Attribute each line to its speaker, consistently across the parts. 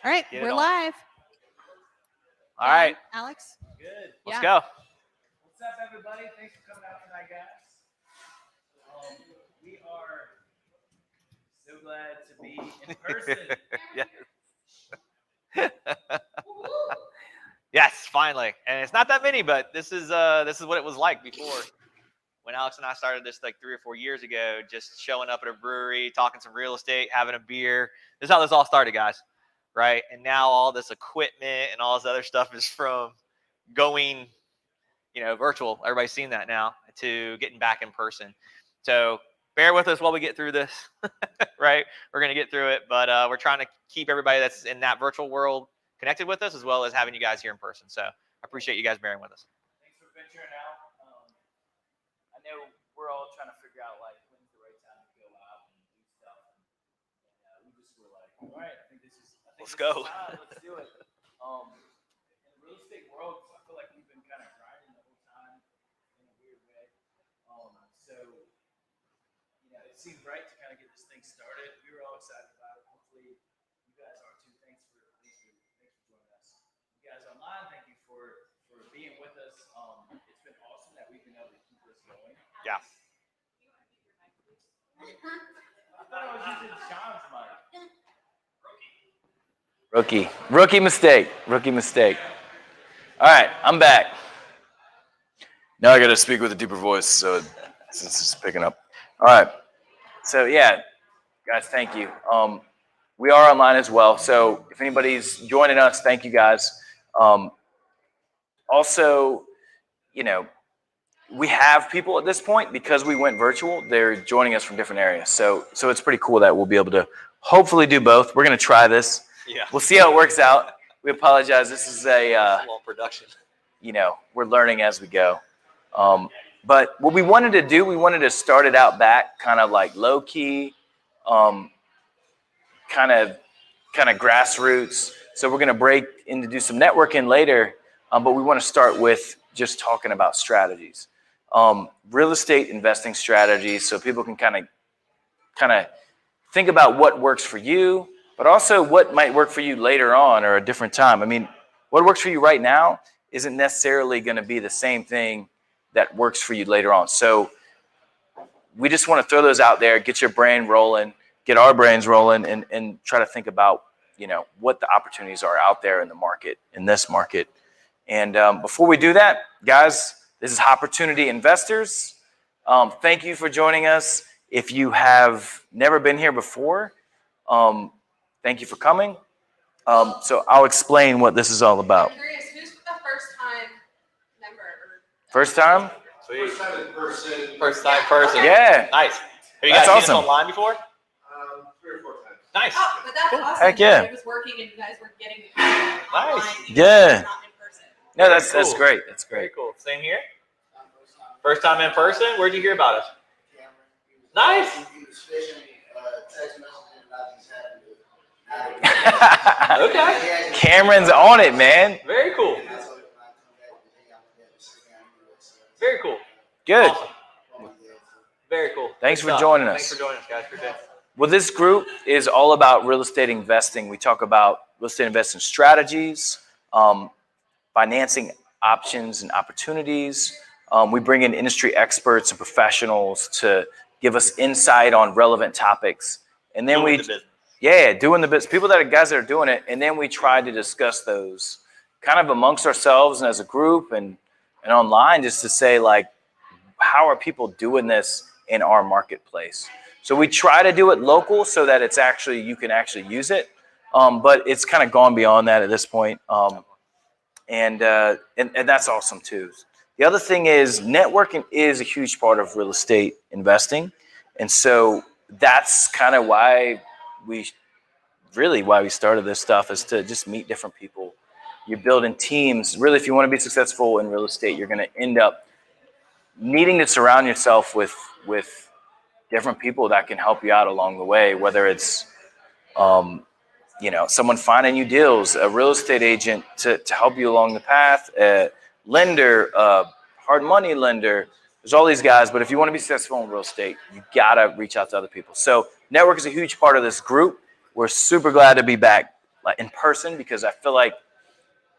Speaker 1: All right, we're live.
Speaker 2: All right,
Speaker 1: Alex.
Speaker 3: Good.
Speaker 2: let's go.
Speaker 3: What's up, everybody? Thanks for coming out tonight, guys. We are so glad to be in person.
Speaker 2: Yes. Yes, finally. And it's not that many, but this is what it was like before. When Alex and I started this like 3 or 4 years ago, just showing up at a brewery, talking some real estate, having a beer. This is how this all started, guys. Right? And now all this equipment and all this other stuff is from going, virtual. Everybody's seen that now, to getting back in person. So bear with us while we get through this, right? We're going to get through it, but we're trying to keep everybody that's in that virtual world connected with us, as well as having you guys here in person. So I appreciate you guys bearing with us.
Speaker 3: Thanks for venturing out. I know we're all trying to figure out like when's the right time to go out and do stuff, and we just were like, all right, I think this is.
Speaker 2: Let's go.
Speaker 3: Let's do it. In the real estate world, I feel like we've been kind of grinding the whole time in a weird way. So it seemed right to kind of get this thing started. We were all excited about it. Hopefully, you guys are too. Thanks for joining us. You guys online, thank you for being with us. It's been awesome that we've been able to keep this going.
Speaker 2: Yeah.
Speaker 3: I thought I was using Sean's mic.
Speaker 4: Rookie mistake. All right, I'm back. Now I got to speak with a deeper voice, so it's just picking up. All right. So yeah, guys, thank you. We are online as well, so if anybody's joining us, thank you guys. Also, we have people at this point because we went virtual. They're joining us from different areas, so it's pretty cool that we'll be able to hopefully do both. We're gonna try this.
Speaker 2: Yeah.
Speaker 4: We'll see how it works out. We apologize. This is a
Speaker 2: long production.
Speaker 4: We're learning as we go. But what we wanted to do, we wanted to start it out back, kind of like low key, kind of grassroots. So we're gonna break in to do some networking later, but we want to start with just talking about strategies, real estate investing strategies, so people can kind of think about what works for you, but also what might work for you later on or a different time. I mean, what works for you right now isn't necessarily going to be the same thing that works for you later on. So we just want to throw those out there, get your brain rolling, get our brains rolling, and try to think about, what the opportunities are out there in the market, in this market. And before we do that, guys, this is Hopportunity Investors. Thank you for joining us. If you have never been here before, thank you for coming. So I'll explain what this is all about.
Speaker 1: I'm curious, who's the first-time member?
Speaker 4: First time?
Speaker 2: Sweet.
Speaker 5: First time in person.
Speaker 2: First time person.
Speaker 4: Yeah.
Speaker 2: Nice. Have you
Speaker 4: That's
Speaker 2: guys seen
Speaker 4: awesome.
Speaker 2: us online before?
Speaker 5: 3 or 4 times.
Speaker 2: Nice.
Speaker 1: Oh, but that's awesome.
Speaker 4: Heck yeah.
Speaker 1: It was working and you guys were getting the content online.
Speaker 2: Nice.
Speaker 4: Yeah.
Speaker 1: Not in person.
Speaker 4: No, that's
Speaker 2: Cool.
Speaker 4: great. That's
Speaker 2: Very
Speaker 4: great.
Speaker 2: cool. Same here. First time in person. Where'd you hear about us? Nice.
Speaker 5: He was fishing, text messaging, and I just happened to.
Speaker 2: Okay.
Speaker 4: Cameron's on it, man.
Speaker 2: Very cool. Very cool.
Speaker 4: Good.
Speaker 2: Awesome. Very cool.
Speaker 4: Thanks
Speaker 2: Good
Speaker 4: for
Speaker 2: stuff.
Speaker 4: joining us.
Speaker 2: Thanks for joining us, guys. Appreciate it.
Speaker 4: Well, this group is all about real estate investing. We talk about real estate investing strategies, financing options and opportunities. We bring in industry experts and professionals to give us insight on relevant topics. And then doing the business. People guys that are doing it. And then we try to discuss those kind of amongst ourselves and as a group and online, just to say, like, how are people doing this in our marketplace? So we try to do it local so that it's actually, you can actually use it. But it's kind of gone beyond that at this point. And that's awesome too. The other thing is networking is a huge part of real estate investing. And so that's kind of why we started this stuff, is to just meet different people. You're building teams. Really, if you want to be successful in real estate, you're going to end up needing to surround yourself with different people that can help you out along the way, whether it's someone finding you deals, a real estate agent to help you along the path, a lender, a hard money lender. There's all these guys, but if you want to be successful in real estate, you gotta reach out to other people. So network is a huge part of this group. We're super glad to be back like in person, because I feel like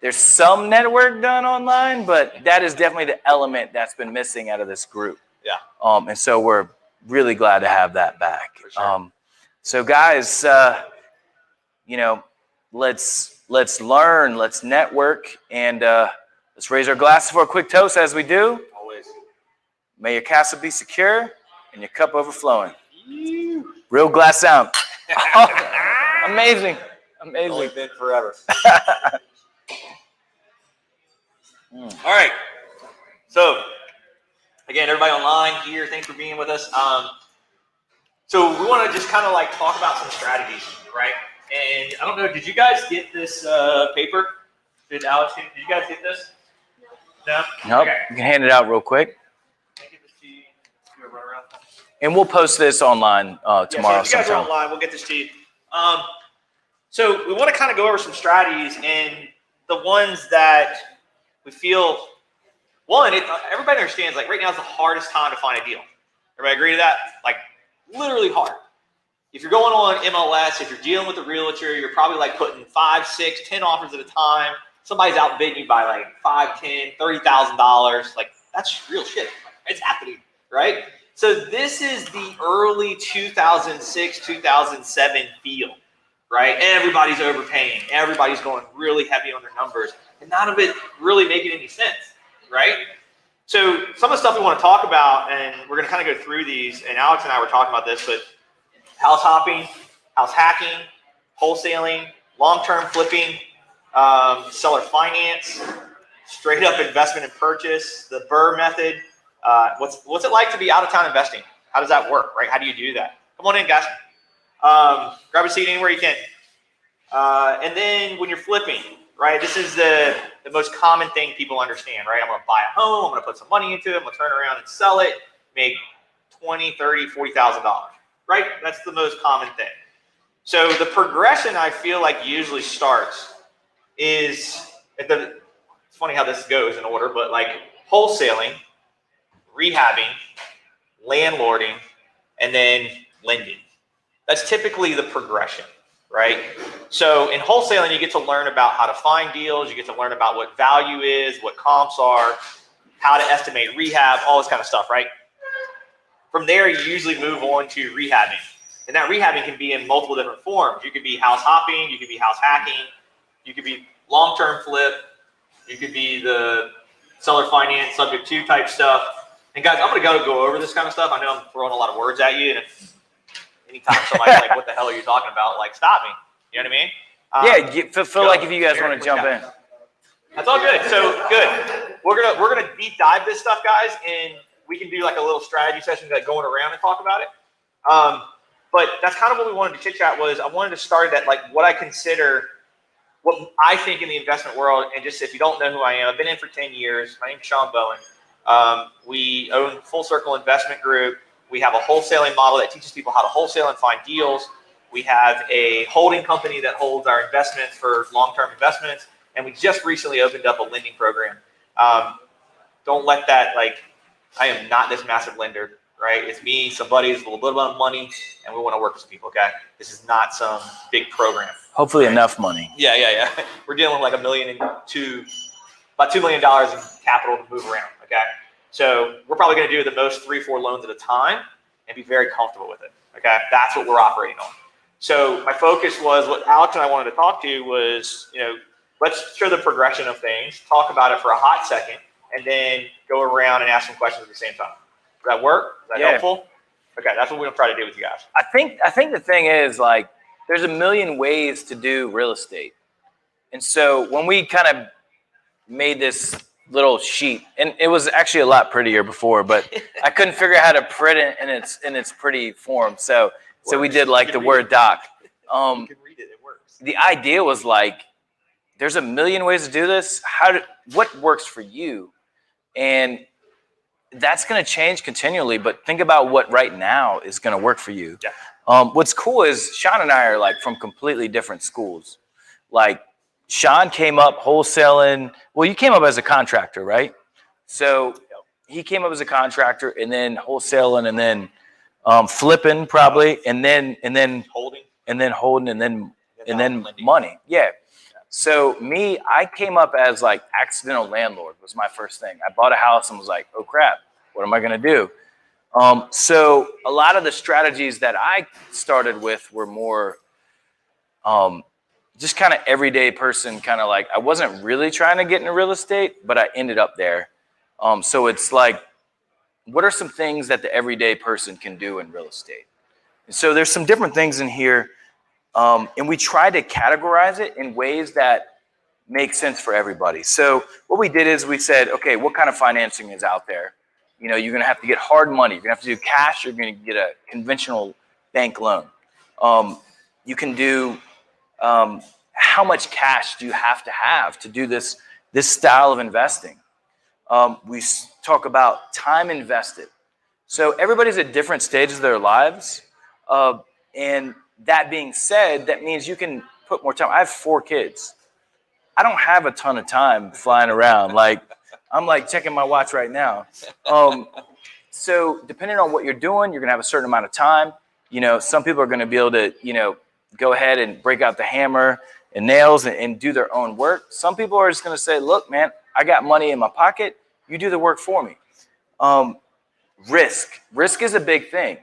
Speaker 4: there's some network done online, but that is definitely the element that's been missing out of this group.
Speaker 2: Yeah.
Speaker 4: And so we're really glad to have that back.
Speaker 2: For sure.
Speaker 4: So guys, let's learn, let's network, and let's raise our glasses for a quick toast as we do.
Speaker 2: Always.
Speaker 4: May your castle be secure and your cup overflowing. Real glass sound. Amazing.
Speaker 2: Only been forever. All right. So, again, everybody online here, thanks for being with us. So we want to just kind of like talk about some strategies, right? And I don't know, did you guys get this paper? Did Alex, did you guys get this? No?
Speaker 4: Nope.
Speaker 2: Okay.
Speaker 4: You can hand it out real quick.
Speaker 2: Can I give this to you? Do a run around?
Speaker 4: And we'll post this online tomorrow
Speaker 2: So if you guys are
Speaker 4: sometime.
Speaker 2: online, we'll get this to you. So we want to kind of go over some strategies, and the ones that we feel, one, everybody understands, like right now is the hardest time to find a deal. Everybody agree to that? Like literally hard. If you're going on MLS, if you're dealing with a realtor, you're probably like putting 5, 6, 10 offers at a time. Somebody's outbidding you by like $5, $10, $30,000. Like that's real shit. It's happening, right? So this is the early 2006, 2007 feel, right? Everybody's overpaying. Everybody's going really heavy on their numbers, and none of it really making any sense, right? So some of the stuff we want to talk about, and we're going to kind of go through these, and Alex and I were talking about this, but house hopping, house hacking, wholesaling, long-term flipping, seller finance, straight up investment and purchase, the Burr method. What's it like to be out of town investing? How does that work, right? How do you do that? Come on in, guys. Grab a seat anywhere you can. And then when you're flipping, right, this is the most common thing people understand, right? I'm going to buy a home. I'm going to put some money into it. I'm going to turn around and sell it, make $20,000, $30,000, $40,000, right? That's the most common thing. So the progression I feel like usually starts is, it's funny how this goes in order, but like wholesaling, rehabbing, landlording, and then lending. That's typically the progression, right? So in wholesaling, you get to learn about how to find deals. You get to learn about what value is, what comps are, how to estimate rehab, all this kind of stuff, right? From there, you usually move on to rehabbing. And that rehabbing can be in multiple different forms. You could be house hopping. You could be house hacking. You could be long-term flip. You could be the seller finance, subject to type stuff. And guys, I'm going to go over this kind of stuff. I know I'm throwing a lot of words at you. And if anytime somebody's like, what the hell are you talking about? Like, stop me. You know what I mean?
Speaker 4: Feel like if you guys want to jump in.
Speaker 2: That's all good. So good. We're gonna deep dive this stuff, guys, and we can do like a little strategy session, like going around and talk about it. But that's kind of what we wanted to chit chat was. I wanted to start at like what I consider, what I think in the investment world, and just if you don't know who I am, I've been in for 10 years. My name's Sean Bowen. We own Full Circle Investment Group. We have a wholesaling model that teaches people how to wholesale and find deals. We have a holding company that holds our investments for long-term investments. And we just recently opened up a lending program. Don't let that, like, I am not this massive lender, right? It's me, some buddies, a little bit of money, and we want to work with some people, okay? This is not some big program.
Speaker 4: Hopefully enough money.
Speaker 2: Yeah. We're dealing with like about $2 million in capital to move around, okay? So we're probably going to do the most 3 or 4 loans at a time and be very comfortable with it, okay? That's what we're operating on. So my focus was, what Alex and I wanted to talk to was, let's show the progression of things, talk about it for a hot second, and then go around and ask some questions at the same time. Does that work? Is that helpful? Okay, that's what we're going to try to do with you guys.
Speaker 4: I think the thing is, like, there's a million ways to do real estate. And so when we kind of made this little sheet, and it was actually a lot prettier before, but I couldn't figure out how to print it in its pretty form. So we did like the Word doc.
Speaker 2: You can read it. It works.
Speaker 4: The idea was like, there's a million ways to do this. What works for you? And that's going to change continually, but think about what right now is going to work for you.
Speaker 2: Yeah.
Speaker 4: What's cool is Sean and I are like from completely different schools. Like Sean came up wholesaling. Well, you came up as a contractor, right? So he came up as a contractor and then wholesaling and then flipping probably and then
Speaker 2: holding
Speaker 4: and then and then
Speaker 2: lending.
Speaker 4: money. Yeah. So I came up as like accidental landlord was my first thing. I bought a house and was like, oh crap, what am I gonna do? So a lot of the strategies that I started with were more just kind of everyday person, kind of like I wasn't really trying to get into real estate, but I ended up there. So it's like, what are some things that the everyday person can do in real estate? And so there's some different things in here, and we try to categorize it in ways that make sense for everybody. So what we did is we said, okay, what kind of financing is out there? You know, you're going to have to get hard money. You're going to have to do cash. You're going to get a conventional bank loan. You can do how much cash do you have to do this style of investing? We talk about time invested. So everybody's at different stages of their lives. And that being said, that means you can put more time. I have 4 kids. I don't have a ton of time flying around. Like, I'm like checking my watch right now. So depending on what you're doing, you're gonna have a certain amount of time. You know, some people are gonna be able to, you know, go ahead and break out the hammer and nails and do their own work. Some people are just gonna say, look, man, I got money in my pocket. You do the work for me. Risk is a big thing.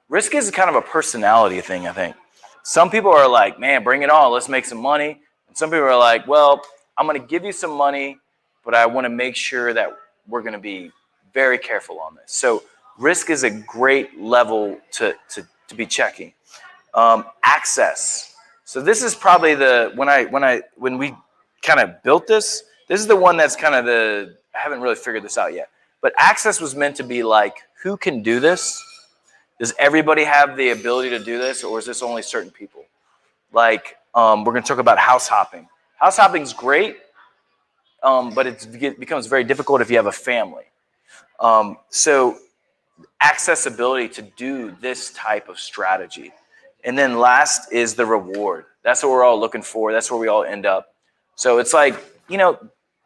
Speaker 4: Risk is kind of a personality thing, I think. Some people are like, man, bring it on. Let's make some money. And some people are like, well, I'm going to give you some money, but I want to make sure that we're going to be very careful on this. So risk is a great level to be checking. Access. So this is probably when we kind of built this is the one that's kind of I haven't really figured this out yet. But access was meant to be like, who can do this? Does everybody have the ability to do this, or is this only certain people? Like, we're going to talk about house hopping. House hopping is great, but it becomes very difficult if you have a family. So accessibility to do this type of strategy. And then last is the reward. That's what we're all looking for. That's where we all end up. So it's like, you know,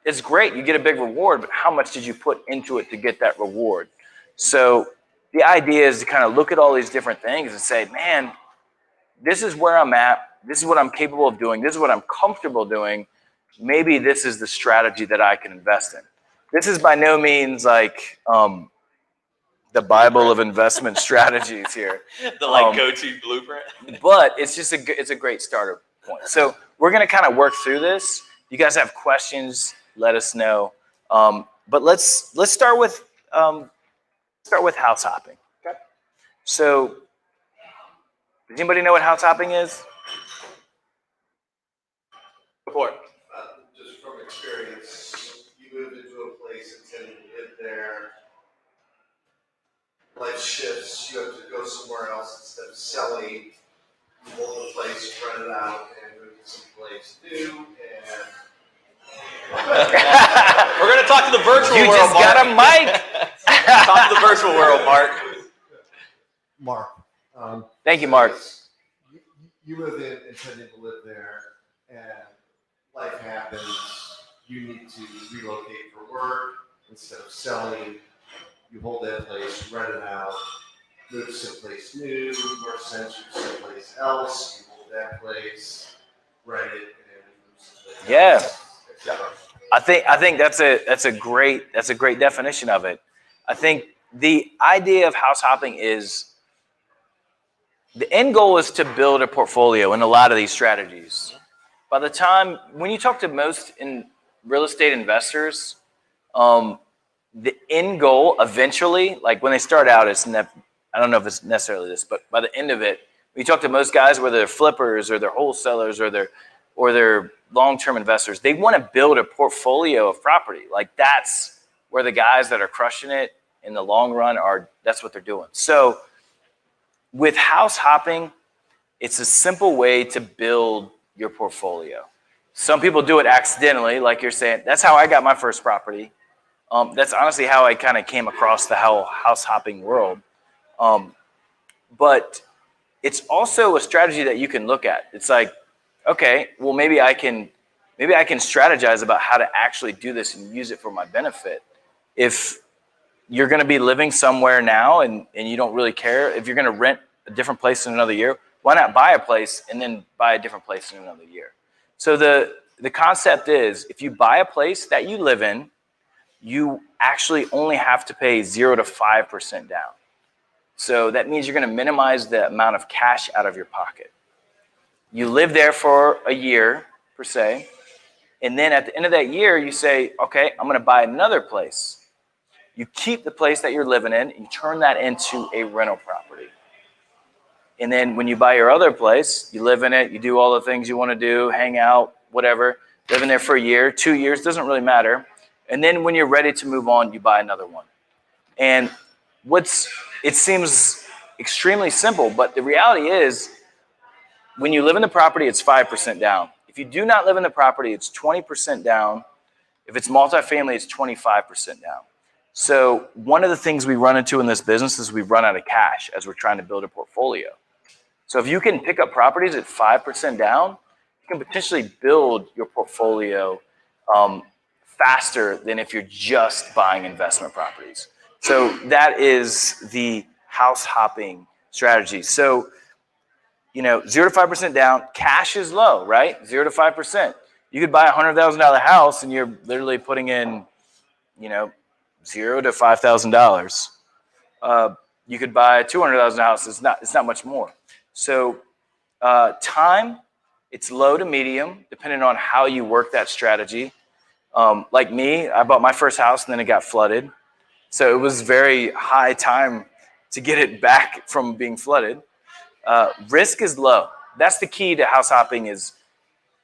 Speaker 4: it's great. You get a big reward, but how much did you put into it to get that reward? So the idea is to kind of look at all these different things and say, man, this is where I'm at. This is what I'm capable of doing. This is what I'm comfortable doing. Maybe this is the strategy that I can invest in. This is by no means like the Bible of investment strategies here.
Speaker 2: The like go-to blueprint.
Speaker 4: But it's just it's a great starter point. So we're going to kind of work through this. You guys have questions, let us know. But let's start with house hopping. Okay. So does anybody know what house hopping is? Before.
Speaker 5: Just from experience, you move into a place and tend to live there. Life shifts, you have to go somewhere else instead of selling. You hold the place, rent it out, and move to someplace new. And
Speaker 2: we're going to talk to the virtual world,
Speaker 4: just
Speaker 2: Mark.
Speaker 4: got a mic.
Speaker 2: Talk to the virtual world, Mark.
Speaker 5: Mark.
Speaker 4: Thank you, Mark.
Speaker 5: You move in intending to live there, and life happens. You need to relocate for work instead of selling. You hold that place, rent it out, move to someplace new, more sense to someplace else. You hold that place, rent it, and move someplace else.
Speaker 4: I think that's a great definition of it. I think the idea of house hopping is the end goal is to build a portfolio in a lot of these strategies. By the time when you talk to most real estate investors, the end goal eventually, like when they start out, I don't know if it's necessarily this, but by the end of it, when you talk to most guys, whether they're flippers or they're wholesalers or they're long-term investors, they want to build a portfolio of property. Like that's where the guys that are crushing it in the long run that's what they're doing. So with house hopping, it's a simple way to build your portfolio. Some people do it accidentally, like you're saying. That's how I got my first property. That's honestly how I kind of came across the house hopping world. But it's also a strategy that you can look at. It's like, okay, well, maybe I can strategize about how to actually do this and use it for my benefit. If you're going to be living somewhere now and you don't really care, if you're going to rent a different place in another year, Why not buy a place and then buy a different place in another year? So the concept is, if you buy a place that you live in, you actually only have to pay 0 to 5% down. So that means you're going to minimize the amount of cash out of your pocket. You live there for a year, per se, and then at the end of that year, you say, okay, I'm going to buy another place. You keep the place that you're living in, and you turn that into a rental property. And then when you buy your other place, you live in it, you do all the things you want to do, hang out, whatever, live in there for a year, 2 years, doesn't really matter. And then when you're ready to move on, you buy another one. And it seems extremely simple, but the reality is, when you live in the property, it's 5% down. If you do not live in the property, it's 20% down. If it's multifamily, it's 25% down. So one of the things we run into in this business is we run out of cash as we're trying to build a portfolio. So if you can pick up properties at 5% down, you can potentially build your portfolio faster than if you're just buying investment properties. So that is the house hopping strategy. So, 0 to 5% down, cash is low, right? 0 to 5%. You could buy a $100,000 house and you're literally putting in, $0 to $5,000. You could buy a $200,000 house. It's not much more. So time, it's low to medium, depending on how you work that strategy. Like me, I bought my first house and then it got flooded. So it was very high time to get it back from being flooded. Risk is low. That's the key to house hopping is,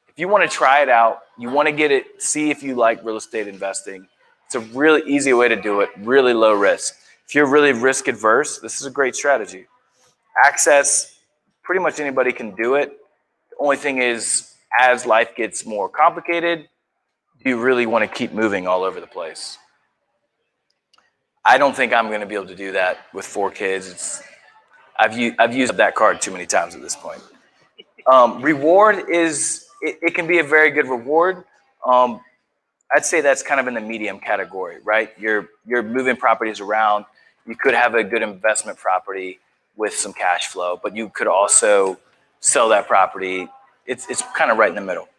Speaker 4: if you want to try it out, you want to get it, see if you like real estate investing. It's a really easy way to do it, really low risk. If you're really risk adverse, this is a great strategy. Access, pretty much anybody can do it. The only thing is, as life gets more complicated, do you really want to keep moving all over the place? I don't think I'm going to be able to do that with 4 kids. I've used that card too many times at this point. Reward is, it can be a very good reward. I'd say that's kind of in the medium category, right? You're moving properties around. You could have a good investment property with some cash flow, but you could also sell that property. It's kind of right in the middle.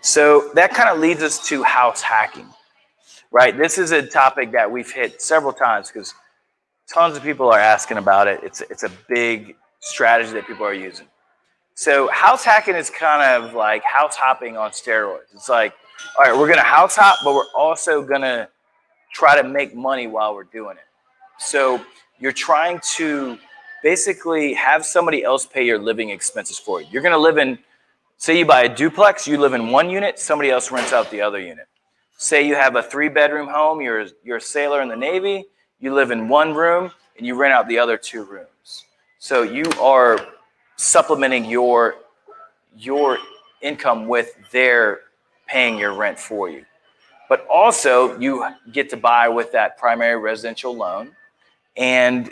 Speaker 4: So that kind of leads us to house hacking, right? This is a topic that we've hit several times because tons of people are asking about it. It's a big strategy that people are using. So house hacking is kind of like house hopping on steroids. It's like, all right, we're going to house hop, but we're also going to try to make money while we're doing it. So you're trying to basically have somebody else pay your living expenses for you. You're going to live in, say you buy a duplex, you live in one unit, somebody else rents out the other unit. Say you have a 3-bedroom home, you're a sailor in the Navy, you live in one room and you rent out the other 2 rooms. So you are supplementing your income with their paying your rent for you. But also you get to buy with that primary residential loan, and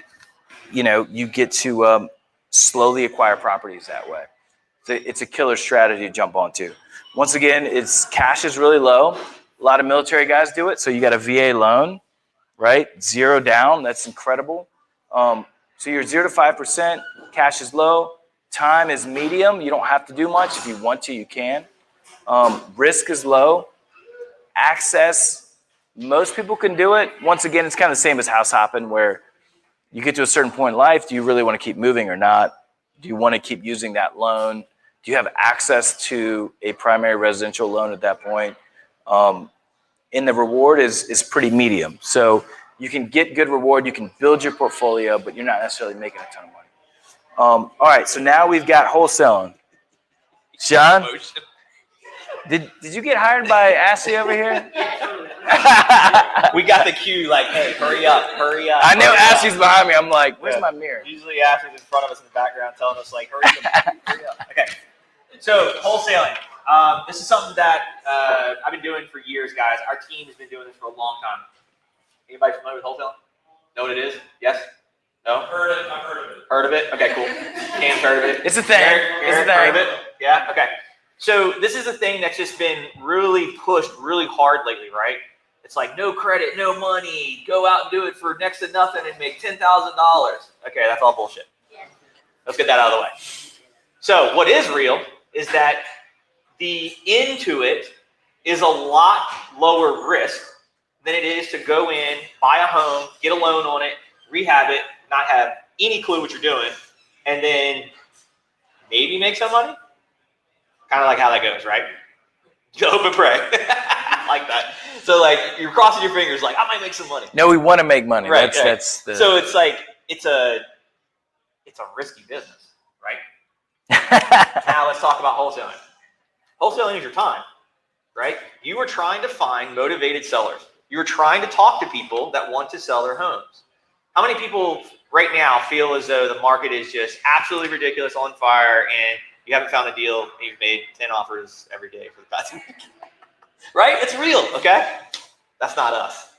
Speaker 4: you get to slowly acquire properties that way. It's a killer strategy to jump onto. Once again, cash is really low. A lot of military guys do it. So you got a VA loan, right? 0 down. That's incredible. So you're 0 to 5%. Cash is low. Time is medium. You don't have to do much. If you want to, you can. Risk is low. Access, most people can do it. Once again, it's kind of the same as house hopping, where you get to a certain point in life. Do you really want to keep moving or not? Do you want to keep using that loan? Do you have access to a primary residential loan at that point? And the reward is pretty medium. So you can get good reward. You can build your portfolio, but you're not necessarily making a ton of money. All right, so now we've got wholesaling. John, did you get hired by Ashley over here?
Speaker 2: We got the cue, like, hey, hurry up.
Speaker 4: I know Ashley's behind me. I'm like, where's my mirror?
Speaker 2: Usually Ashley's in front of us in the background telling us, like, hurry up. Okay. So, wholesaling. This is something that I've been doing for years, guys. Our team has been doing this for a long time. Anybody familiar with wholesaling? Know what it is? Yes? No?
Speaker 3: I've heard of it.
Speaker 2: Heard of it? Okay, cool. Cam's heard of it.
Speaker 4: It's a thing.
Speaker 2: Eric, heard of it? Yeah? Okay. So this is a thing that's just been really pushed really hard lately, right? It's like, no credit, no money. Go out and do it for next to nothing and make $10,000. Okay, that's all bullshit. Let's get that out of the way. So what is real is that the into it is a lot lower risk than it is to go in, buy a home, get a loan on it, rehab it, not have any clue what you're doing, and then maybe make some money. Kind of like how that goes, right? You hope and pray. Like that. So like you're crossing your fingers like I might make some money.
Speaker 4: No, we want to make money.
Speaker 2: Right,
Speaker 4: That's the...
Speaker 2: So it's like it's a risky business, right? Now let's talk about wholesaling. Wholesaling is your time, right? You are trying to find motivated sellers. You're trying to talk to people that want to sell their homes. How many people right now feel as though the market is just absolutely ridiculous, on fire, and you haven't found a deal and you've made 10 offers every day for the past week? Right? It's real, okay? That's not us.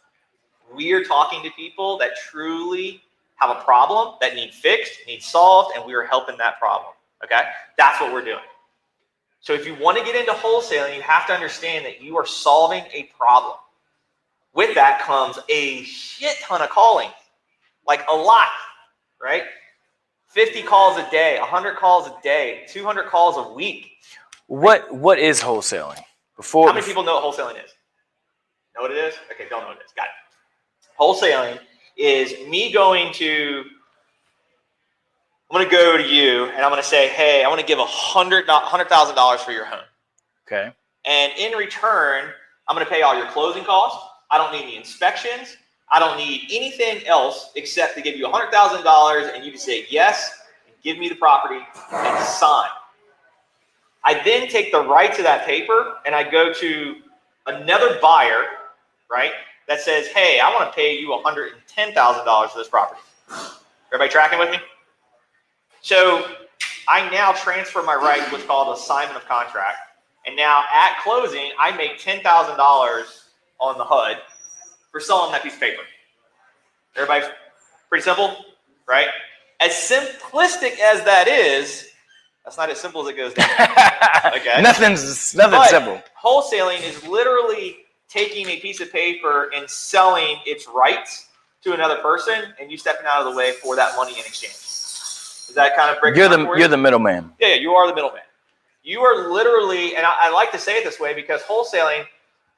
Speaker 2: We're talking to people that truly have a problem that need fixed, need solved, and we are helping that problem, okay? That's what we're doing. So if you want to get into wholesaling, you have to understand that you are solving a problem. With that comes a shit ton of calling, like a lot, right? 50 calls a day, 100 calls a day, 200 calls a week.
Speaker 4: What is wholesaling?
Speaker 2: How many people know what wholesaling is? Know what it is? Okay, don't know what it is. Got it. Wholesaling is me I'm going to go to you and I'm going to say, hey, I want to give $100,000 for your home. Okay. And in return, I'm going to pay all your closing costs. I don't need any inspections. I don't need anything else except to give you $100,000 and you can say yes, and give me the property and sign. I then take the rights of that paper and I go to another buyer, right, that says, hey, I want to pay you $110,000 for this property. Everybody tracking with me? So I now transfer my rights, what's called assignment of contract. And now at closing, I make $10,000 on the HUD for selling that piece of paper. Everybody pretty simple, right? As simplistic as that is, that's not as simple as it goes down. Okay. Nothing's simple. Wholesaling is literally taking a piece of paper and selling its rights to another person, and you stepping out of the way for that money in exchange. Does that kind of break it down for you? You're the middleman. Yeah, you are the middleman. You are literally, and I like to say it this way because wholesaling,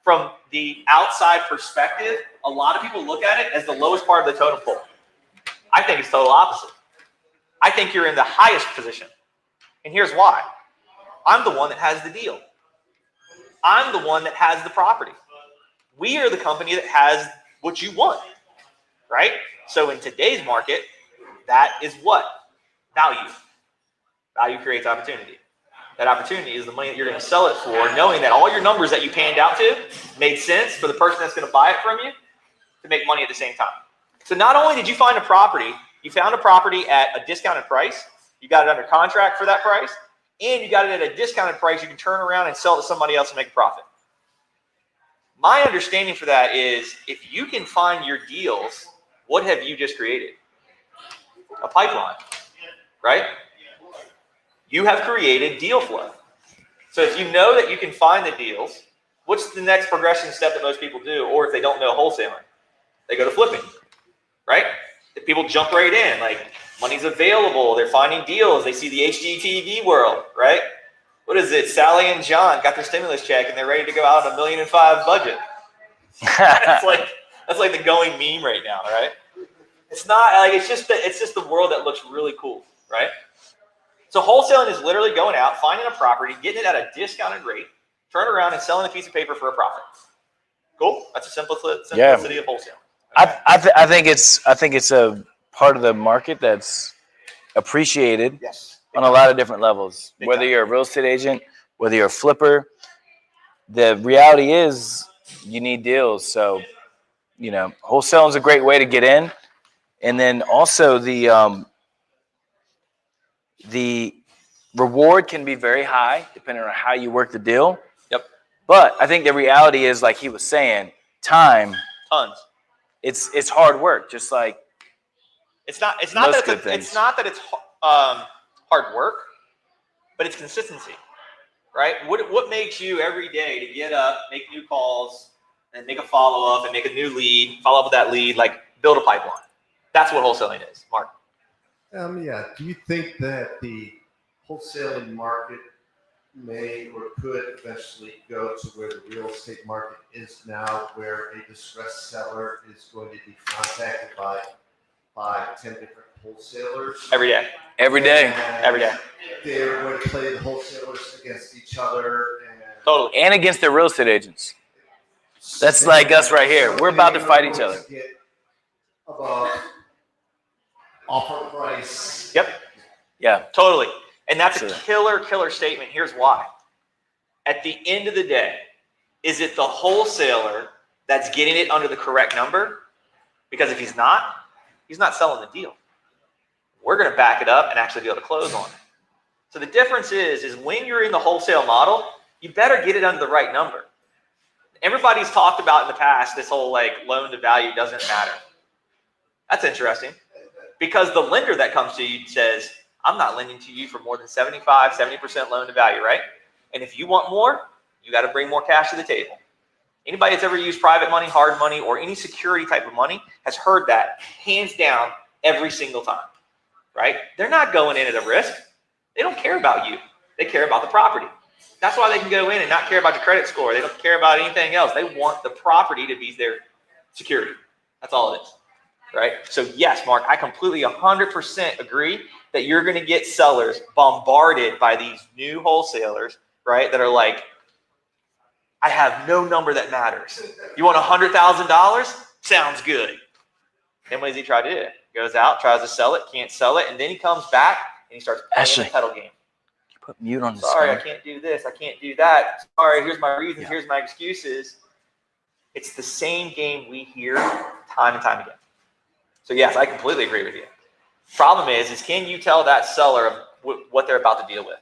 Speaker 2: from the outside perspective, a lot of people look at it as the lowest part of the totem pole. I think it's total opposite. I think you're in the highest position. And here's why. I'm the one that has the deal. I'm the one that has the property. We are the company that has what you want, right? So in today's market, that is what? Value. Value creates opportunity. That opportunity is the money that you're going to sell it for, knowing that all your numbers that you panned out to made sense for the person that's going to buy it from you to make money at the same time. So not only did you find a property, you found a property at a discounted price, you got it under contract for that price, and you got it at a discounted price you can turn around and sell it to somebody else and make a profit. My understanding for that is if you can find your deals, what have you just created? A pipeline, right? You have created deal flow. So if you know that you can find the deals, what's the next progression step that most people do? Or if they don't know wholesaling, they go to flipping, right? The people jump right in, like money's available, they're finding deals, they see the HGTV world, right? What is it? Sally and John got their stimulus check and they're ready to go out on $1.5 million budget. That's like the going meme right now, right? It's not like it's just the world that looks really cool, right? So wholesaling is literally going out, finding a property, getting it at a discounted rate, turn around and selling a piece of paper for a profit. Cool. That's a simplicity of wholesaling. Okay.
Speaker 4: I think it's a part of the market that's appreciated on a lot of different levels. Whether you're a real estate agent, whether you're a flipper, the reality is you need deals. So, wholesaling is a great way to get in, and then also the reward can be very high depending on how you work the deal.
Speaker 2: Yep.
Speaker 4: But I think the reality is, like he was saying, time.
Speaker 2: Tons.
Speaker 4: It's hard work, just like
Speaker 2: it's not that it's hard work, but it's consistency, right? What makes you every day to get up, make new calls, and make a follow up, and make a new lead, follow up with that lead, like build a pipeline. That's what wholesaling is, Mark.
Speaker 5: Yeah. Do you think that the wholesaling market may or could eventually go to where the real estate market is now, where a distressed seller is going to be contacted by 10 different wholesalers.
Speaker 2: Every day.
Speaker 4: Every day.
Speaker 5: And
Speaker 2: Every day.
Speaker 5: they're going to play the wholesalers against each other. And
Speaker 2: Totally.
Speaker 4: And against their real estate agents. That's like us right here. We're about to fight each other.
Speaker 5: Get above offer price.
Speaker 2: Yep.
Speaker 4: Yeah.
Speaker 2: Totally. And that's a
Speaker 4: Sure.
Speaker 2: killer statement. Here's why. At the end of the day, is it the wholesaler that's getting it under the correct number? Because if he's not selling the deal. We're going to back it up and actually be able to close on it. So the difference is when you're in the wholesale model, you better get it under the right number. Everybody's talked about in the past this whole like loan to value doesn't matter. That's interesting because the lender that comes to you says, I'm not lending to you for more than 75, 70% loan to value, right? And if you want more, you got to bring more cash to the table. Anybody that's ever used private money, hard money, or any security type of money has heard that hands down every single time, right? They're not going in at a risk. They don't care about you. They care about the property. That's why they can go in and not care about your credit score. They don't care about anything else. They want the property to be their security. That's all it is, right? So yes, Mark, I completely 100% agree that you're going to get sellers bombarded by these new wholesalers, right? That are like, I have no number that matters. You want $100,000? Sounds good. Then what does he try to do? Goes out, tries to sell it, can't sell it, and then he comes back and he starts playing the title game.
Speaker 4: Put mute on the
Speaker 2: Sorry, I
Speaker 4: screen.
Speaker 2: can't do this. I can't do that. Sorry, here's my reasons.
Speaker 4: Yeah.
Speaker 2: Here's my excuses. It's the same game we hear time and time again. So yes, I completely agree with you. Problem is can you tell that seller what they're about to deal with,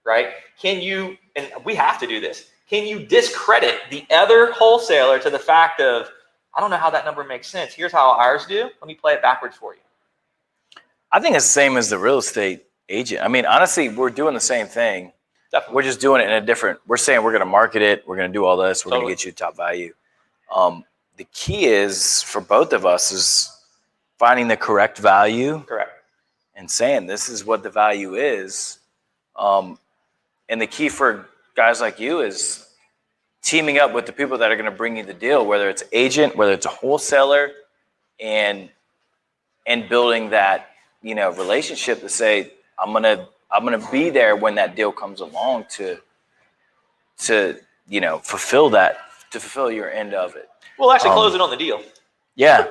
Speaker 2: right? Can you, and we have to do this, can you discredit the other wholesaler to the fact of, I don't know how that number makes sense. Here's how ours do. Let me play it backwards for you.
Speaker 4: I think it's the same as the real estate agent. I mean, honestly, we're doing the same thing.
Speaker 2: Definitely.
Speaker 4: We're just doing it in a different, we're saying we're going to market it. We're going to do all this. We're
Speaker 2: Totally.
Speaker 4: going to get you top value. The key is for both of us is finding the correct value.
Speaker 2: Correct.
Speaker 4: And saying this is what the value is. And the key for guys like you is teaming up with the people that are going to bring you the deal, whether it's agent, whether it's a wholesaler, and building that, relationship to say, I'm gonna be there when that deal comes along to fulfill your end of it.
Speaker 2: We'll actually close it on the deal.
Speaker 4: Yeah.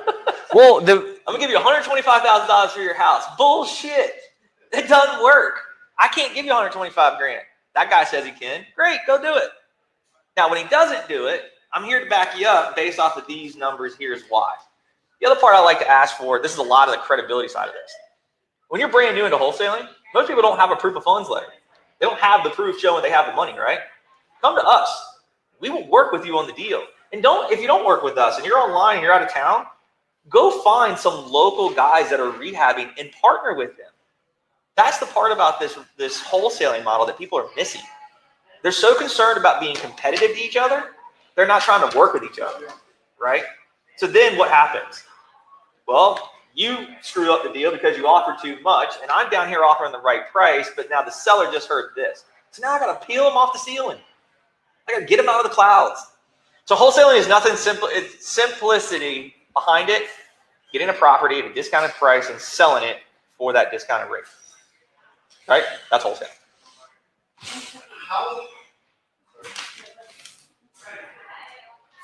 Speaker 4: Well,
Speaker 2: I'm gonna give you $125,000 for your house. Bullshit. It doesn't work. I can't give you $125,000. That guy says he can. Great, go do it. Now, when he doesn't do it, I'm here to back you up based off of these numbers. Here's why. The other part I like to ask for, this is a lot of the credibility side of this. When you're brand new into wholesaling, most people don't have a proof of funds letter. They don't have the proof showing they have the money, right? Come to us. We will work with you on the deal. And if you don't work with us and you're online and you're out of town, go find some local guys that are rehabbing and partner with them. That's the part about this wholesaling model that people are missing. They're so concerned about being competitive to each other, they're not trying to work with each other, right? So then what happens? Well, you screwed up the deal because you offered too much, and I'm down here offering the right price, but now the seller just heard this. So now I got to peel them off the ceiling. I got to get them out of the clouds. So wholesaling is nothing simple. It's simplicity behind it, getting a property at a discounted price and selling it for that discounted rate. Right? That's wholesale.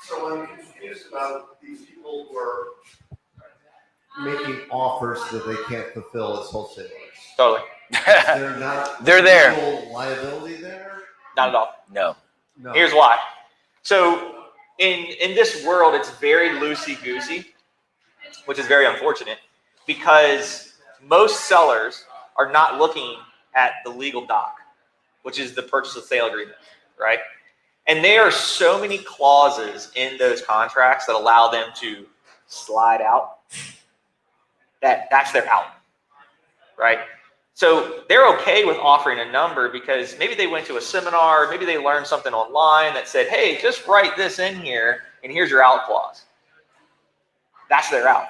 Speaker 5: So I'm confused about these people who are making offers that they can't fulfill as wholesalers.
Speaker 2: Totally.
Speaker 5: They're not.
Speaker 4: They're there.
Speaker 5: Legal liability there?
Speaker 2: Not at all.
Speaker 4: No.
Speaker 5: No.
Speaker 2: Here's why. So in this world, it's very loosey-goosey, which is very unfortunate because most sellers are not looking at the legal doc, which is the purchase and sale agreement, right? And there are so many clauses in those contracts that allow them to slide out that's their out, right? So they're okay with offering a number because maybe they went to a seminar, maybe they learned something online that said, hey, just write this in here and here's your out clause. That's their out.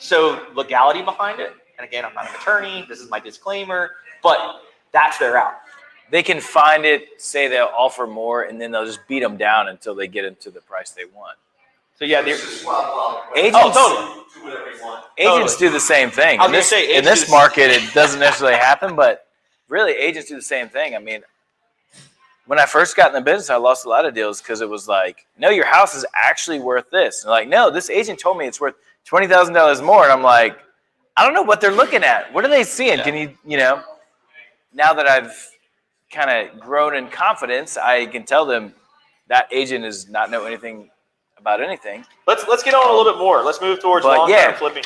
Speaker 2: So legality behind it, and again, I'm not an attorney, this is my disclaimer, but That's their out.
Speaker 4: They can find it, say they'll offer more, and then they'll just beat them down until they get into the price they want.
Speaker 2: So yeah,
Speaker 5: This is wild.
Speaker 4: Agents,
Speaker 2: totally.
Speaker 5: Do whatever you want.
Speaker 4: Agents do the same thing.
Speaker 2: I was
Speaker 4: In
Speaker 2: gonna
Speaker 4: this,
Speaker 2: say,
Speaker 4: in
Speaker 2: agents
Speaker 4: this
Speaker 2: do the-
Speaker 4: market, it doesn't necessarily happen, but really, agents do the same thing. I mean, when I first got in the business, I lost a lot of deals because it was like, no, your house is actually worth this. And like, no, this agent told me it's worth $20,000 more. And I'm like, I don't know what they're looking at. What are they seeing?
Speaker 2: Yeah.
Speaker 4: Can you know, now that I've kind of grown in confidence, I can tell them that agent does not know anything about anything.
Speaker 2: Let's get on a little bit more. Let's move towards
Speaker 4: But
Speaker 2: long-term
Speaker 4: yeah.
Speaker 2: flipping,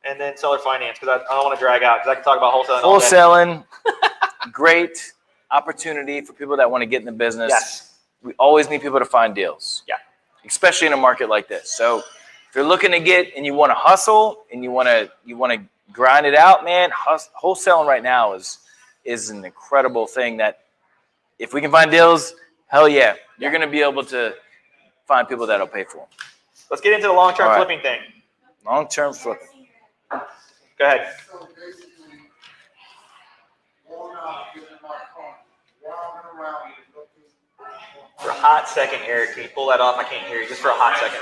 Speaker 2: and then seller finance, because I don't want to drag out, because I can talk about wholesaling all day.
Speaker 4: Wholesaling, great opportunity for people that want to get in the business.
Speaker 2: Yes.
Speaker 4: We always need people to find deals.
Speaker 2: Yeah.
Speaker 4: Especially in a market like this. So if you're looking to get and you want to hustle and you want to grind it out, man, wholesaling right now is an incredible thing that if we can find deals, hell yeah, you're going to be able to find people that'll pay for them.
Speaker 2: Let's get into the long-term
Speaker 4: All right.
Speaker 2: flipping thing.
Speaker 4: Long-term flipping.
Speaker 2: Go ahead.
Speaker 6: So basically, going out, getting in my car, walking around, looking
Speaker 2: For a hot second, Eric, can you pull that off? I can't hear you. Just for a hot second.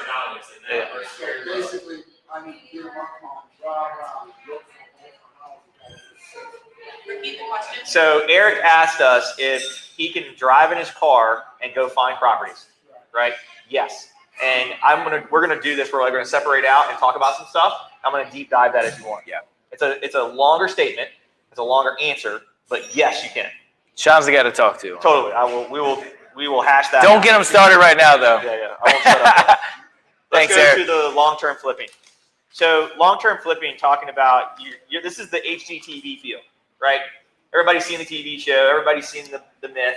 Speaker 2: Yeah.
Speaker 6: So basically, I need to get in my car, drive around, look for houses.
Speaker 1: Repeat the question.
Speaker 2: So Eric asked us if he can drive in his car and go find properties, right? Yes. And we're gonna do this. We're gonna separate out and talk about some stuff. I'm gonna deep dive that if you want.
Speaker 4: Yeah.
Speaker 2: It's a longer statement. It's a longer answer, but yes, you can.
Speaker 4: Sean's the guy to talk to.
Speaker 2: Totally. We will hash that.
Speaker 4: Don't
Speaker 2: out.
Speaker 4: get him started right now, though.
Speaker 2: Yeah. I won't shut up. Let's
Speaker 4: Thanks,
Speaker 2: go
Speaker 4: Eric.
Speaker 2: to the long-term flipping. So long-term flipping, talking about this is the HGTV feel, right? Everybody's seen the TV show. Everybody's seen the myth,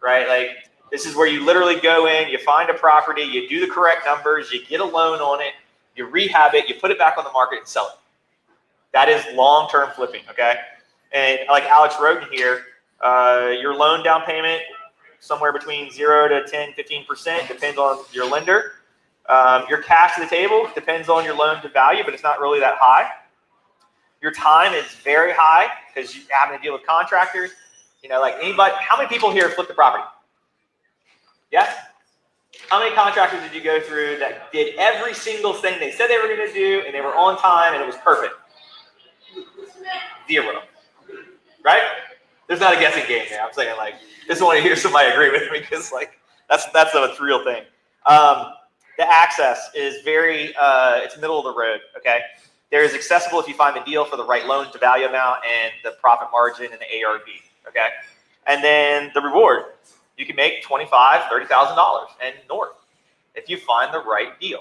Speaker 2: right? Like this is where you literally go in, you find a property, you do the correct numbers, you get a loan on it, you rehab it, you put it back on the market and sell it. That is long-term flipping, okay? And like Alex wrote in here, your loan down payment somewhere between 0 to 10, 15%, depends on your lender. Your cash to the table depends on your loan to value, but it's not really that high. Your time is very high because you're having to deal with contractors. You know, like anybody, how many people here flipped the property? Yes? How many contractors did you go through that did every single thing they said they were going to do and they were on time and it was perfect? 0. Right? There's not a guessing game there. I'm saying like, just want to hear somebody agree with me because like that's a real thing. The access is very, it's middle of the road, okay? There is accessible if you find the deal for the right loan to value amount and the profit margin and the ARV, okay? And then the reward, you can make $25,000, $30,000 and north if you find the right deal.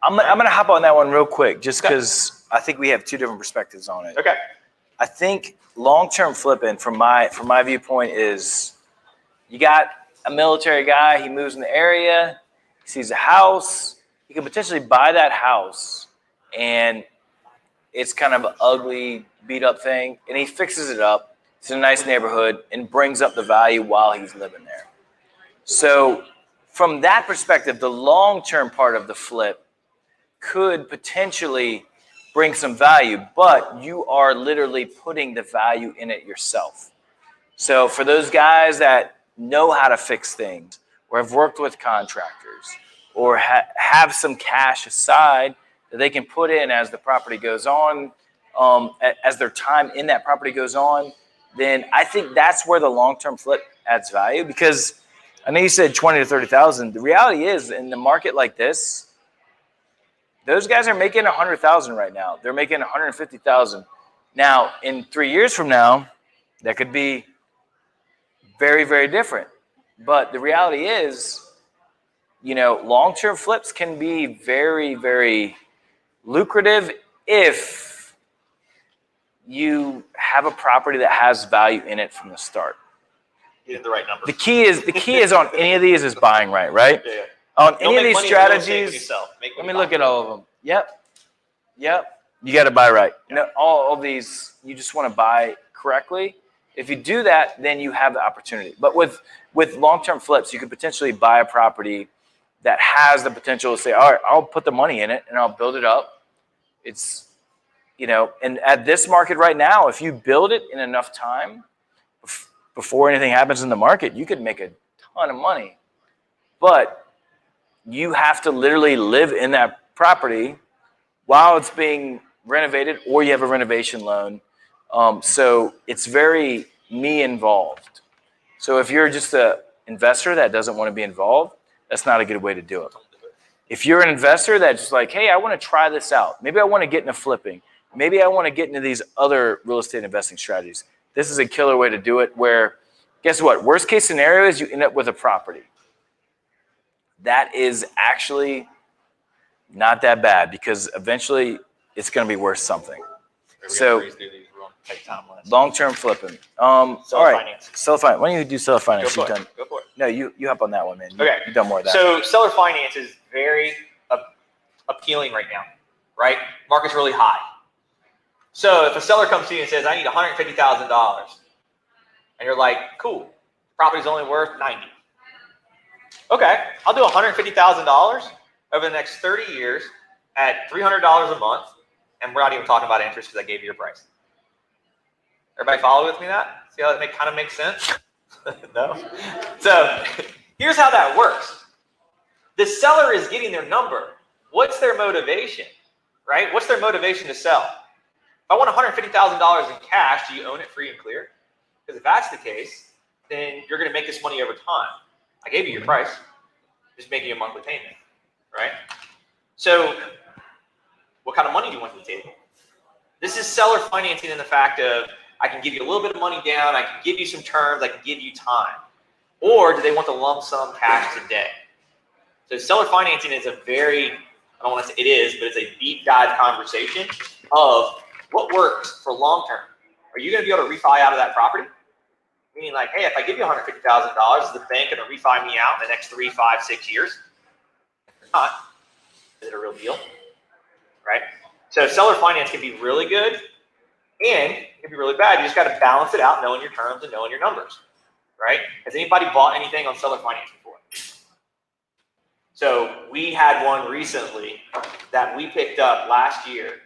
Speaker 4: I'm going to hop on that one real quick just because I think we have two different perspectives on it.
Speaker 2: Okay.
Speaker 4: I think long-term flipping from my viewpoint is you got a military guy, he moves in the area, he sees a house, he could potentially buy that house and it's kind of an ugly, beat up thing, and he fixes it up. It's in a nice neighborhood and brings up the value while he's living there. So from that perspective, the long-term part of the flip could potentially bring some value, but you are literally putting the value in it yourself. So for those guys that know how to fix things or have worked with contractors or have some cash aside that they can put in as the property goes on, as their time in that property goes on, then I think that's where the long-term flip adds value. Because I know you said 20 to 30,000. The reality is, in the market like this, those guys are making 100,000 right now. They're making 150,000. Now, in 3 years from now, that could be very, very different. But the reality is, you know, long-term flips can be very, very lucrative if you have a property that has value in it from the start.
Speaker 2: Get the right number.
Speaker 4: The key is on any of these is buying right?
Speaker 2: Yeah.
Speaker 4: On
Speaker 2: Don't
Speaker 4: any of
Speaker 2: make
Speaker 4: these
Speaker 2: money in real estate when you
Speaker 4: strategies,
Speaker 2: sell. Make
Speaker 4: let
Speaker 2: money
Speaker 4: me look
Speaker 2: buying.
Speaker 4: at all of them. Yep. You got to buy right. No, all of these, you just want to buy correctly. If you do that, then you have the opportunity. But with long-term flips, you could potentially buy a property that has the potential to say, all right, I'll put the money in it and I'll build it up. It's, you know, and at this market right now, if you build it in enough time, before anything happens in the market, you could make a ton of money. But you have to literally live in that property while it's being renovated, or you have a renovation loan. So it's very me involved. So if you're just an investor that doesn't want to be involved, that's not a good way to do it. If you're an investor that's just like, hey, I want to try this out. Maybe I want to get into flipping. Maybe I want to get into these other real estate investing strategies. This is a killer way to do it where, guess what? Worst case scenario is you end up with a property. That is actually not that bad because eventually it's going to be worth something. So long-term flipping. All right. Seller finance. Why don't you do seller finance?
Speaker 2: Go for it.
Speaker 4: No, you hop on that one, man.
Speaker 2: Okay.
Speaker 4: You've done more of that.
Speaker 2: So seller finance is very appealing right now, right? Market's really high. So if a seller comes to you and says, I need $150,000, and you're like, cool, property's only worth 90. Okay, I'll do $150,000 over the next 30 years at $300 a month, and we're not even talking about interest because I gave you your price. Everybody follow with me that? See how that kind of makes sense? No? So here's how that works. The seller is getting their number. What's their motivation, right? What's their motivation to sell? If I want $150,000 in cash, do you own it free and clear? Because if that's the case, then you're going to make this money over time. I gave you your price, just making you a monthly payment, right? So what kind of money do you want to the table? This is seller financing in the fact of I can give you a little bit of money down, I can give you some terms, I can give you time. Or do they want the lump sum cash today? So seller financing is a very, I don't want to say it is, but it's a deep dive conversation of what works for long term. Are you going to be able to refi out of that property? Meaning like, hey, if I give you $150,000, is the bank going to refi me out in the next 3, 5, 6 years? If not, is it a real deal? Right? So seller finance can be really good and it can be really bad. You just got to balance it out, knowing your terms and knowing your numbers. Right? Has anybody bought anything on seller finance before? So we had one recently that we picked up last year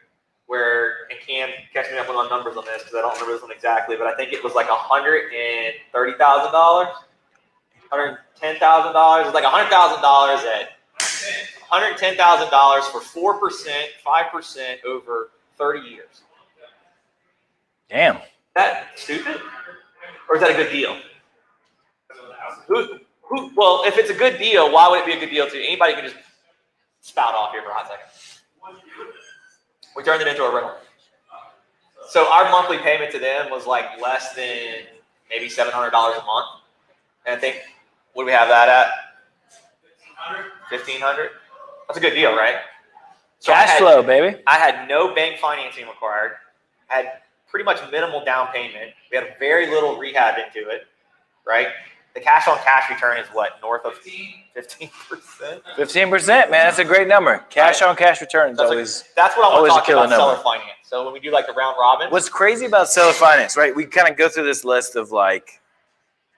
Speaker 2: where, and Cam, catch me up on the numbers on this because I don't remember this one exactly, but I think it was like $130,000, $110,000. It was like $100,000 at $110,000 for 4%, 5% over 30 years.
Speaker 4: Damn.
Speaker 2: Is that stupid? Or is that a good deal? Well, if it's a good deal, why would it be a good deal to you? Anybody can just spout off here for a hot second. We turned it into a rental. So our monthly payment to them was like less than maybe $700 a month. And I think, what do we have that at? $1,500? That's a good deal, right? So
Speaker 4: Cash flow, baby.
Speaker 2: I had no bank financing required. Had pretty much minimal down payment. We had very little rehab into it, right? The cash on cash return is what, north of 15%?
Speaker 4: 15%, man, that's a great number. Cash on cash return is always
Speaker 2: that's what I want to talk about seller
Speaker 4: number.
Speaker 2: finance. So when we do like the round robin.
Speaker 4: What's crazy about seller finance, right? We kind of go through this list of like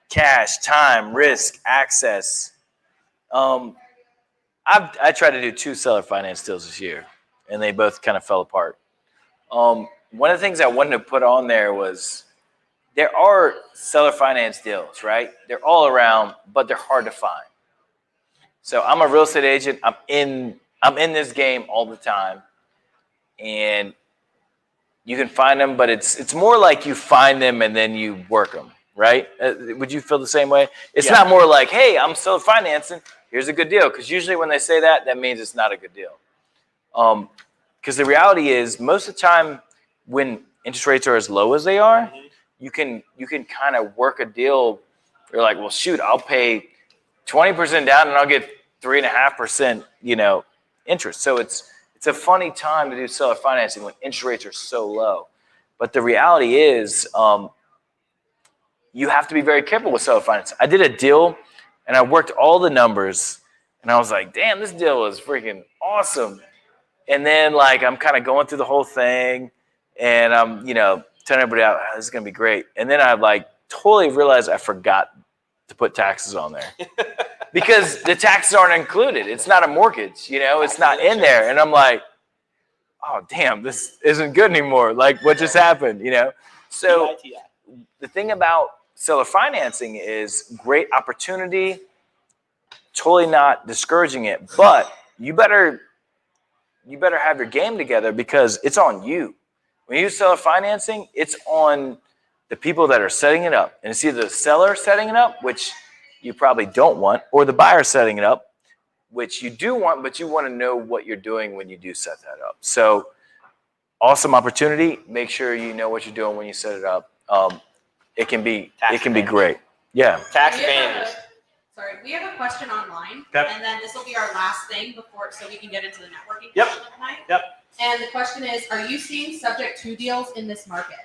Speaker 4: cash, time, risk, access. I tried to do 2 seller finance deals this year, and they both kind of fell apart. One of the things I wanted to put on there was there are seller finance deals, right? They're all around, but they're hard to find. So I'm a real estate agent. I'm in this game all the time, and you can find them, but it's more like you find them and then you work them, right? Would you feel the same way? It's not more like, hey, I'm seller financing. Here's a good deal, because usually when they say that, that means it's not a good deal. Because the reality is, most of the time when interest rates are as low as they are, you can kind of work a deal. You're like, well, shoot, I'll pay 20% down and I'll get 3.5%, interest. So it's a funny time to do seller financing when interest rates are so low. But the reality is, you have to be very careful with seller finance. I did a deal and I worked all the numbers and I was like, damn, this deal is freaking awesome. And then like I'm kind of going through the whole thing and I'm, telling everybody out, this is going to be great. And then I like totally realized I forgot to put taxes on there because the taxes aren't included. It's not a mortgage, it's not in there. And I'm like, oh, damn, this isn't good anymore. Like what just happened, So the thing about seller financing is great opportunity, totally not discouraging it, but you better have your game together because it's on you. When you use seller financing, it's on the people that are setting it up. And it's either the seller setting it up, which you probably don't want, or the buyer setting it up, which you do want, but you want to know what you're doing when you do set that up. So awesome opportunity. Make sure you know what you're doing when you set it up. It can be great. Yeah.
Speaker 2: Tax
Speaker 1: We have
Speaker 2: advantages.
Speaker 1: we have a question online,
Speaker 2: Okay.
Speaker 1: and then this will be our last thing before, so we can get into the networking
Speaker 2: Yep.
Speaker 1: portion of tonight.
Speaker 2: Yep.
Speaker 1: And the question is, are you seeing subject to deals in this market?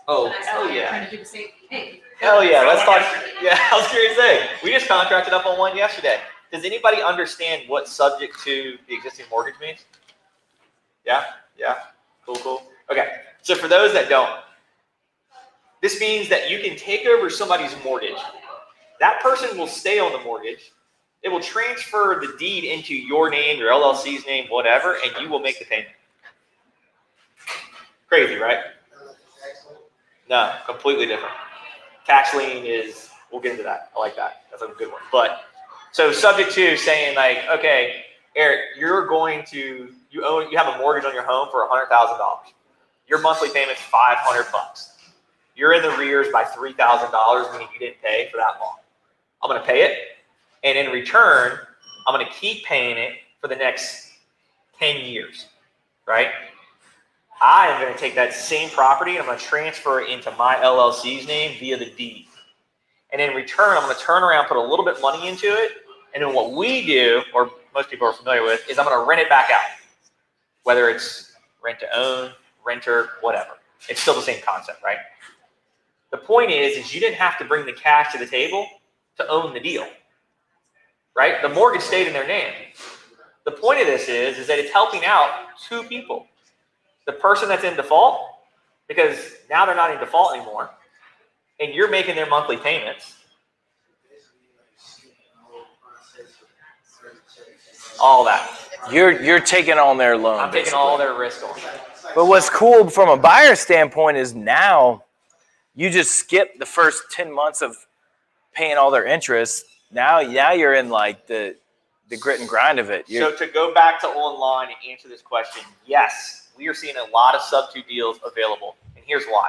Speaker 2: Oh,
Speaker 1: And I saw
Speaker 2: hell
Speaker 1: you
Speaker 2: yeah.
Speaker 1: Trying to do the same thing.
Speaker 2: Hell yeah, let's talk. Yeah, I was curious to say, we just contracted up on one yesterday. Does anybody understand what subject to the existing mortgage means? Yeah? Cool. Okay, so for those that don't, this means that you can take over somebody's mortgage. That person will stay on the mortgage. It will transfer the deed into your name, your LLC's name, whatever, and you will make the payment. Crazy, right? No, completely different. Tax lien is, we'll get into that. I like that. That's a good one. But, so subject to saying like, okay, Eric, you have a mortgage on your home for $100,000. Your monthly payment's $500. You're in the rears by $3,000, meaning you didn't pay for that long. I'm going to pay it, and in return, I'm going to keep paying it for the next 10 years, right? I am going to take that same property and I'm going to transfer it into my LLC's name via the deed. And in return, I'm going to turn around, put a little bit of money into it, and then what we do, or most people are familiar with, is I'm going to rent it back out. Whether it's rent to own, renter, whatever. It's still the same concept, right? The point is you didn't have to bring the cash to the table to own the deal, right? The mortgage stayed in their name. The point of this is that it's helping out two people. The person that's in default, because now they're not in default anymore, and you're making their monthly payments. All that.
Speaker 4: You're taking on their loan.
Speaker 2: I'm taking all their risk on.
Speaker 4: But what's cool from a buyer standpoint is now you just skip the first 10 months of paying all their interest. Now you're in like the grit and grind of it.
Speaker 2: So to go back to online and answer this question, yes, we are seeing a lot of sub-2 deals available. And here's why.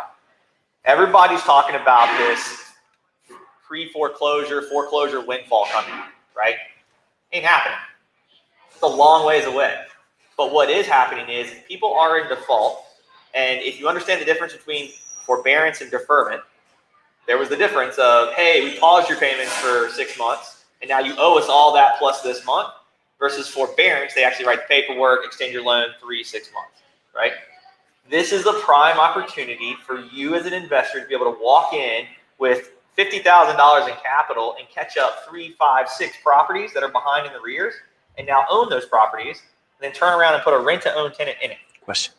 Speaker 2: Everybody's talking about this foreclosure windfall coming, right? Ain't happening. It's a long ways away. But what is happening is people are in default. And if you understand the difference between forbearance and deferment, there was the difference of, hey, we paused your payments for 6 months, and now you owe us all that plus this month, versus forbearance, they actually write the paperwork, extend your loan 3-6 months, right? This is a prime opportunity for you as an investor to be able to walk in with $50,000 in capital and catch up 3, 5, 6 properties that are behind in the rears, and now own those properties, and then turn around and put a rent-to-own tenant in it.
Speaker 4: Question.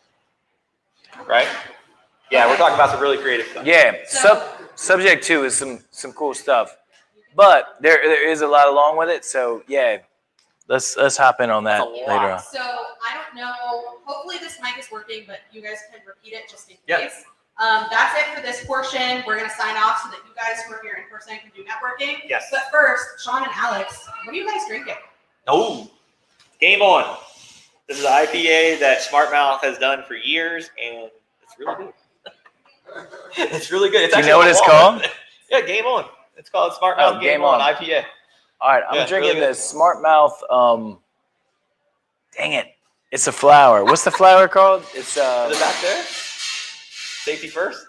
Speaker 2: Right? Yeah, we're talking about some really creative stuff.
Speaker 4: Yeah, subject to is some cool stuff, but there is a lot along with it. So yeah, let's hop in on that later on.
Speaker 1: So I don't know. Hopefully this mic is working, but you guys can repeat it just in
Speaker 2: Yep.
Speaker 1: case. That's it for this portion. We're gonna sign off so that you guys who are here in person can do networking.
Speaker 2: Yes.
Speaker 1: But first, Sean and Alex, what are you guys drinking?
Speaker 2: Oh, game on. This is an IPA that Smartmouth has done for years, and it's really good. It's really good. It's
Speaker 4: Do you know what it's called?
Speaker 2: Yeah, Game On. It's called Smartmouth Game On IPA.
Speaker 4: All right, I'm
Speaker 2: Yeah,
Speaker 4: drinking
Speaker 2: really
Speaker 4: the Smartmouth. Dang it, it's a flower. What's the flower called? It's
Speaker 2: Is it back there? Safety first?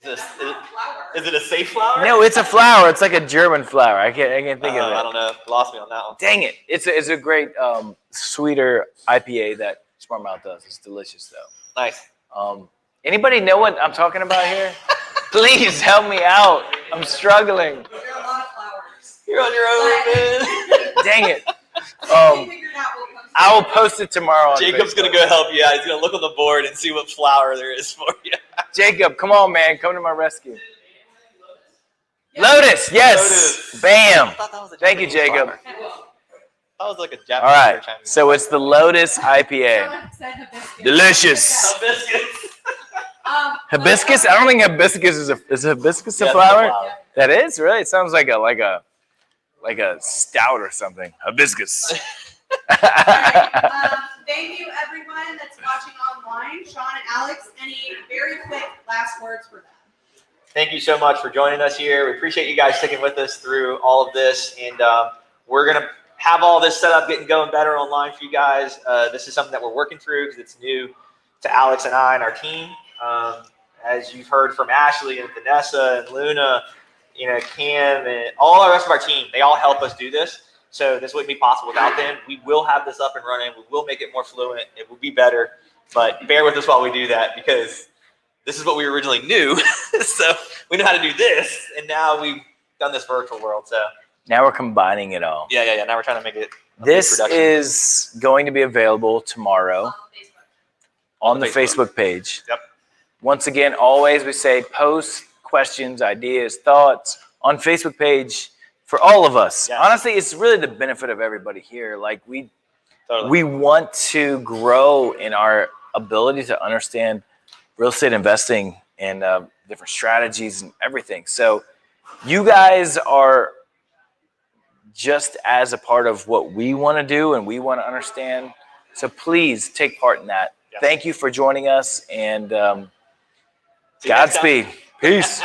Speaker 2: Is it a safe flower?
Speaker 4: no, it's a flower. It's like a German flower. I can't think of it.
Speaker 2: I don't know. Lost me on that one.
Speaker 4: Dang it, it's a great sweeter IPA that Smartmouth does. It's delicious though.
Speaker 2: Nice.
Speaker 4: Anybody know what I'm talking about here? Please help me out. I'm struggling.
Speaker 1: There are a lot of flowers.
Speaker 2: You're on your own, man.
Speaker 4: Dang it.
Speaker 1: We figured out what comes
Speaker 4: I will post it tomorrow on
Speaker 2: Jacob's
Speaker 4: Facebook.
Speaker 2: going to go help you out. He's going to look on the board and see what flower there is for you.
Speaker 4: Jacob, come on, man. Come to my rescue.
Speaker 1: Yeah.
Speaker 4: Lotus, yes.
Speaker 2: Lotus.
Speaker 4: Bam.
Speaker 2: I thought that was a
Speaker 4: Thank you,
Speaker 2: Japanese
Speaker 4: Jacob.
Speaker 2: flower. That was like a Japanese
Speaker 4: All right.
Speaker 2: or Chinese.
Speaker 4: So it's the Lotus IPA.
Speaker 1: Someone said hibiscus.
Speaker 4: Delicious.
Speaker 2: Hibiscus.
Speaker 4: Hibiscus? I don't think hibiscus is hibiscus a
Speaker 2: Yeah,
Speaker 4: flower?
Speaker 2: flower.
Speaker 4: That is really. It sounds like a stout or something. Hibiscus.
Speaker 1: All right. Thank you, everyone that's watching online. Sean and Alex, any very quick last words for them?
Speaker 2: Thank you so much for joining us here. We appreciate you guys sticking with us through all of this, and we're gonna have all this set up, getting going better online for you guys. This is something that we're working through because it's new to Alex and I and our team. As you've heard from Ashley and Vanessa and Luna, Cam and all the rest of our team, they all help us do this. So this wouldn't be possible without them. We will have this up and running. We will make it more fluent. It will be better, but bear with us while we do that because this is what we originally knew. So we know how to do this, and now we've done this virtual world. So
Speaker 4: Now we're combining it all.
Speaker 2: yeah. Now we're trying to make it.
Speaker 4: This is going to be available tomorrow on the Facebook page.
Speaker 2: Yep.
Speaker 4: Once again, always we say post questions, ideas, thoughts on Facebook page for all of us.
Speaker 2: Yeah.
Speaker 4: Honestly, it's really the benefit of everybody here. Like we
Speaker 2: Totally.
Speaker 4: want to grow in our ability to understand real estate investing and different strategies and everything. So you guys are just as a part of what we want to do and we want to understand. So please take part in that.
Speaker 2: Yes.
Speaker 4: Thank you for joining us, and
Speaker 2: See you next
Speaker 4: Godspeed. Peace.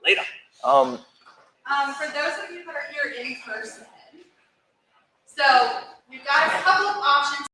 Speaker 2: Later.
Speaker 1: For those of you that are here in person, so we've got a couple of options